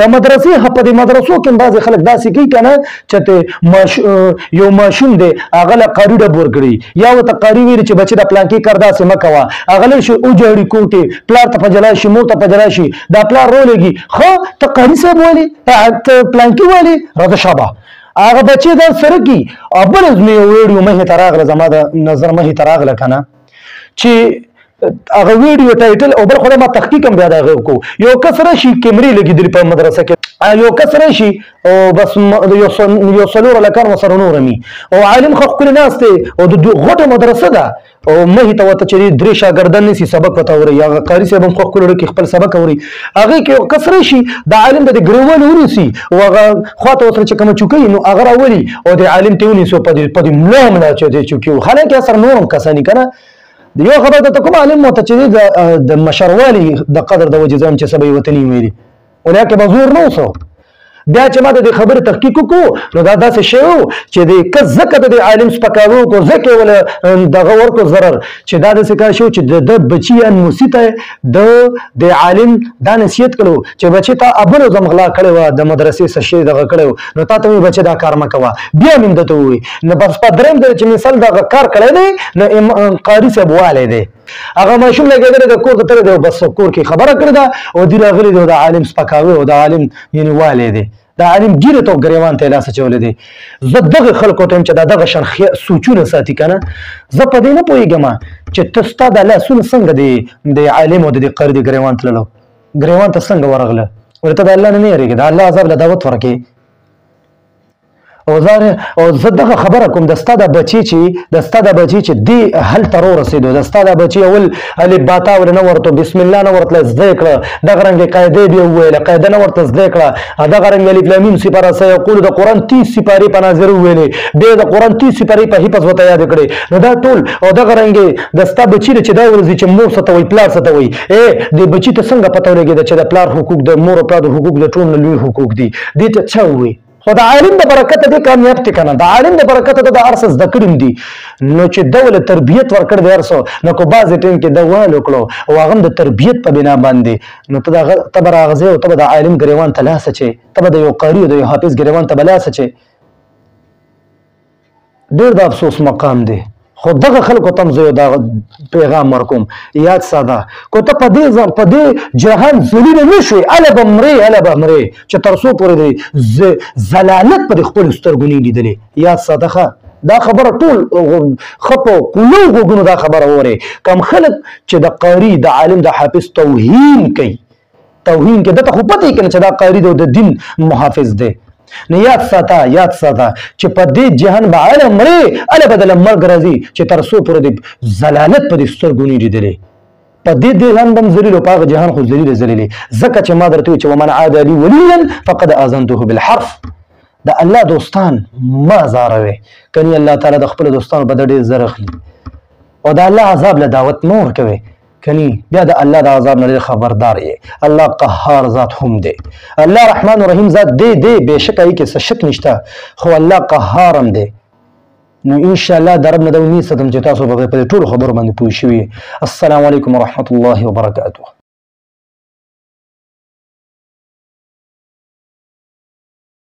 د مدرسې په دې مدرسو کې بعضې خلک داسې کوي که نه چې یو ماشوم دی هغه له قاري ډب ورکړي یا ورته قاري ویلي چې بچې د پلانکي کار داسې مه کوه هغه لی شي وجاړي کوټې پلار ته په جلا شي مور ته په جلا شي دا پلار رولېږي ښه ته قاري صاحب ولې ته پلانکي ولې راځه شابه هغه بچې دا سره کي او بله زما یو ویډیو مخې ته راغله زما د نظر مخې ته راغله که نه چې هغه ویډیو ټایټل او بل خو ما تحقیق هم بیا د هغه وکړو یو کس راشي کیمرې لګېدلي په مدرسه کې یو کس راشي او بس یو څلور هلکان ورسره نور مي او عالم ښه ښکلې ناست دی او د غټه مدرسه ده او مخې ته ورته چې درې شاګردان نیسي سبق ورته اوري هغه قاري صاحب هم ښه ښکلې ډکې خپل سبق اوري هغې کې یو کس راشي د عالم د ګریوان ونیسي او هغه خواته ورسره چې کومه چوکۍ نو هغه راولي او د عالم ته ونیسي په دې ملا ملا چې دی چوکۍ حالانکې اثر نور هم کساني که نه یو خبر درته کوم عالم ورته چې د مشروالي د قدر د وجې ځم چې سبا یې وطني ویلي ولکه به زور نه اوسو بیا چې ما د دې خبرې تحقیق وکړو نو دا داسې شی و چې د کس ځکه د دې عالم سپکاوی وکړو ځکه یې ولې دغه ورکړو ضرر چې دا داسې کار شی و چې د بچي یا موسي ته د عالم دا نصیحت کړو چې بچي ته ابل زم غلا کړی وه د مدرسې څه شی دغه کړی و نو تا ته وایي بچي دا کار مه کوه بیا مې همدته ووایي نو بس په درېیم دی چې مثال دغه کار کړی دی نو قاري صاحب والی دی هغه ماشوم لګېدلی د کور ته تللی دی او بس کور کې خبره کړې ده او دوی راغلي دي او د عالم سپکاوی او د عالم یعنې والی دی د عالم ګیرې ته ګریوان ته یې لاس اچولی دی زه دغې خلکو ته یم چې دا دغه شان سوچونه ساتي که نه زه په دې نه پوهېږم چې ته ستا دا لاسونه څنګه د عالم او د دې قري د ګریوان تللو ګریوان ته څنګه ورغله ولې ته د الله نه نه یېرېږې د الله عذاب له دعوت ورکې او زه دغه خبره کوم د ستا د بچي چې دې هلته راورسېدو د ستا د بچي اول الف باتا ورې نه ورته بسم الله نه ورتله زده یې کړه دغه رنګې قاعدې بیا وویله قاعده نه ورته زده یې کړه دغه رنګ الف لام میم سپاره سیقول د قرآن 30 سپارې په ناظر وویلې بیا د قرآن 30 سپارې په حفظ ورته یادې کړې نو دا ټول او دغه رنګې د ستا بچي چې دا ورځي چې مور څه ته وایي پلار څه ته وایي دې بچي ته څنګه پته ولګېده چې د پلار حقوق د مور او پلار د حقوق د ټول نه لوی حقوق دي دې ته چا ووایي خو د عالم د برکته دې کامیاب دی که نه د عالم د برکته د هر څه زده کړي دي نو چې ده ولې تربیت ورکړ دی هر څه نو که بعضې ټایم کې ده وال وکړو او هغه هم د تربیت په بنا باندې نو ته به راغځې او ته به د عالم ګریوان ته لاس اچې ته به د یو قاري او د یو حافظ ګریوان ته به لاس اچې ډېر د افسوس مقام دی خو دغه خلکو ته هم زه دا پیغام ورکوم یاد ساده که ته په دې جهان ذلیله نه شوې هله به مرې چې تر څو پورې د ضلالت په دې خپلو سترګو نه لیدلې یاد ساده ښه دا خبره ټول ښه په کولو غوږونو دا خبره واورئ کم خلک چې د قاري د عالم د حافظ توهین کوي دته خو پته یې که نه چې دا قاري دی او د دین محافظ دی نو یاد ساته چې په دې جهان به هله مرې هله به دله مرګ راځي چې تر څو پورې د ضلالت په دې سترګو نه لیدلې په دې جهان به هم ذلیل او په هغه جهان خو ذلیلې ځکه چې ما درته وایي چې ومن عاد لي ولیا فقد آذنته بالحرب د الله دوستان مه ازاروئ کني الله تعالی د خپلو دوستانو په د ډېر زر اخلي او د الله عذاب له دعوت مه ورکوئ کني بیا د الله د عذاب نه ډېر خبردار یې الله قهار ذات هم دی الله رحمان رحیم ذات دی بېشکه هغې کې څه شک نشته خو الله قهار هم دی نو انشاءالله د رب نه دا امید ساتم چې تاسو به په دې ټولو خبرو باندې پوه شوي السلام علیکم ورحمة الله وبرکاته